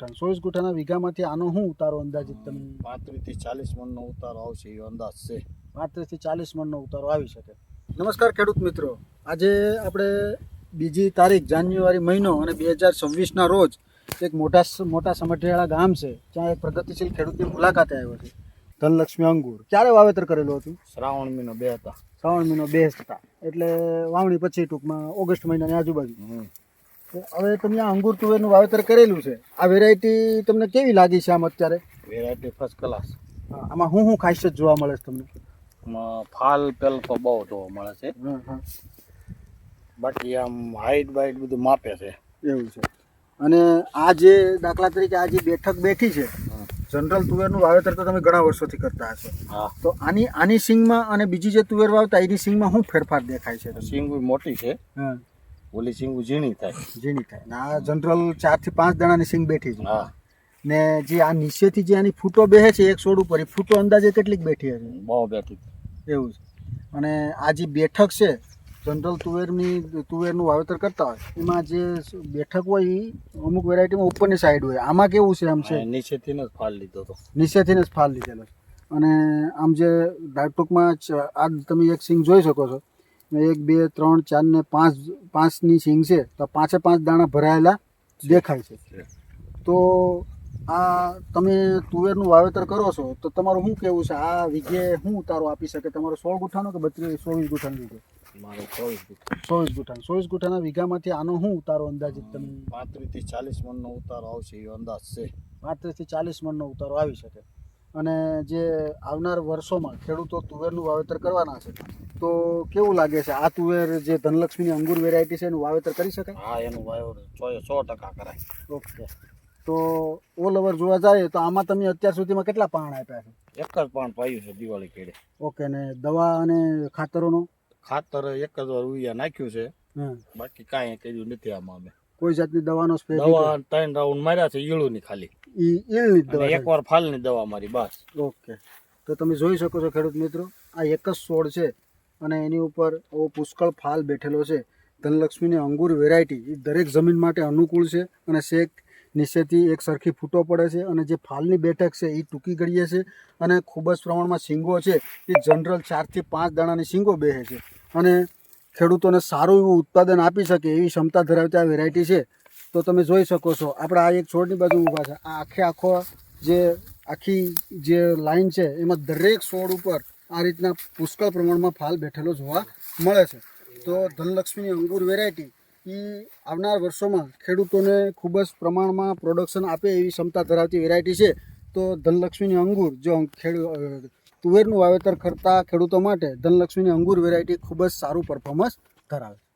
24 ગુઠાના વીઘામાંથી આનો શું ઉતારો અંદાજિત તમે? 35 થી 40 મણનો ઉતારો આવશે એવો અંદાજ છે. 35 થી 40 મણનો ઉતારો આવી શકે. નમસ્કાર ખેડૂત મિત્રો, આજે આપણે 2 તારીખ જાન્યુઆરી મહિનો અને 2026ના રોજ એક મોટા સમઢિયાળા ગામ છે, ત્યાં એક પ્રગતિશીલ ખેડૂતની મુલાકાતે આવ્યો છે. ધનલક્ષ્મી અંગુર ક્યારે વાવેતર કરેલું હતું? શ્રાવણ મહિનો 2 હતા. શ્રાવણ મહિનો 2 હતા, એટલે વાવણી પછી ટૂંકમાં ઓગસ્ટ મહિનાની આજુબાજુ. તો હવે તમે આ અંગુર તુવેરનું વાવેતર કરેલું છે, આ વેરાયટી તમને કેવી લાગી છે? આમ અત્યારે વેરાયટી ફર્સ્ટ ક્લાસ. આમાં શું ખાસિયત જોવા મળે છે તમને? ફાલ પેલ તો બહુ જોવા મળે છે. બાકી આમ હાઈટ બાઈટ બધું માપે છે એવું છે. અને આ જે દાખલા તરીકે આ જે બેઠક બેઠી છે, જનરલ તુવેરનું વાવેતર તો તમે ઘણા વર્ષોથી કરતા હશો. તો આની સિંગમાં અને બીજી જે તુવેર વાવતા એની સિંગમાં શું ફેરફાર દેખાય છે? સિંગ મોટી છે, ઓલી સિંગ ઝીણી થાય. આ જનરલ 4 થી 5 દાણાની સિંગ બેઠી છે. ને જે આ નીચેથી જે આની ફૂટો બેસે છે એક છોડ ઉપર, એ ફૂટો અંદાજે કેટલીક બેઠી હશે? બહુ બેઠી એવું છે. અને આ જે બેઠક છે, જનરલ તુવેરનું વાવેતર કરતા હોય એમાં જે બેઠક હોય એ અમુક વેરાયટીમાં ઉપરની સાઈડ હોય. આમાં કેવું છે? આમ છે નીચેથી જ ફાલ લીધો હતો. નીચેથી જ ફાલ લીધેલો છે. અને આમ જે ટૂંકમાં આ તમે એક સિંગ જોઈ શકો છો, 1 2 3 4 ને 5ની સિંગ છે, તો 5 દાણા ભરાયેલા દેખાય છે. તો આ તમે તુવેરનું વાવેતર કરો છો તો તમારું શું કહેવું છે? આ વીઘે શું ઉતારો આપી શકે તમારો? 16 ગુઠાનો કે 24 ગુઠાનો વીઘે? મારો 24 ગુઠાનો. 24 ગુઠાના વીઘામાંથી આનો શું ઉતારો અંદાજિત તમે? 35 થી 40 મણનો ઉતારો આવશે એવો અંદાજ છે. 35 થી 40 મણનો ઉતારો આવી શકે. અને જે આવનાર વર્ષોમાં ખેડૂતો તુવેરનું વાવેતર કરવાના છે, તો કેવું લાગે છે આ તુવેર જે ધનલક્ષ્મીની અંગુર વેરાયટી છે એનું વાવેતર કરી શકાય? હા, એનું વાવેતર 100% કરાય. ઓકે. તો ઓલ ઓવર જોવા જાય તો આમાં તમે અત્યાર સુધીમાં કેટલા પાણ આપ્યા છે? એક જ પાણ પાયું છે દિવાળી કેડે. ઓકે. ને દવા અને ખાતરોનો? ખાતર એક જ વાર ઉયા નાખ્યું છે, બાકી કાંઈ કર્યું નથી. આમાં અમે કોઈ જાતની દવાનો સ્પ્રે? દવા 3 રાઉન્ડ માર્યા છે ઈળુની ખાલી. ઈળની દવા? એકવાર ફાલની દવા મારી બસ. ઓકે. તો તમે જોઈ શકો છો ખેડૂત મિત્રો, આ એક જ છોડ છે અને એની ઉપર પુષ્કળ ફાલ બેઠેલો છે. ધનલક્ષ્મીની અંગુર વેરાયટી એ દરેક જમીન માટે અનુકૂળ છે અને શેક નીચેથી એક સરખી ફૂટો પડે છે. અને જે ફાલની બેઠક છે એ ટૂંકી ગળીએ છે અને ખૂબ જ પ્રમાણમાં શીંગો છે એ જનરલ 4 થી 5 દાણાની શીંગો બેસે છે અને ખેડૂતોને સારું એવું ઉત્પાદન આપી શકે એવી ક્ષમતા ધરાવતી આ વેરાયટી છે. તો તમે જોઈ શકો છો, આપણે આ એક છોડની બાજુ ઊભા છે, આ આખી જે લાઈન છે એમાં દરેક છોડ ઉપર આ રીતના પુષ્કળ પ્રમાણમાં ફાલ બેઠેલો જોવા મળે છે. તો ધનલક્ષ્મીની અંગુર વેરાયટી એ આવનાર વર્ષોમાં ખેડૂતોને ખૂબ જ પ્રમાણમાં પ્રોડક્શન આપે એવી ક્ષમતા ધરાવતી વેરાયટી છે. તો ધનલક્ષ્મીની અંગુર જો તુવેરનું વાવેતર કરતા ખેડૂતો માટે ધનલક્ષ્મીની અંગુર વેરાયટી ખૂબ જ સારું પરફોર્મન્સ ધરાવે છે.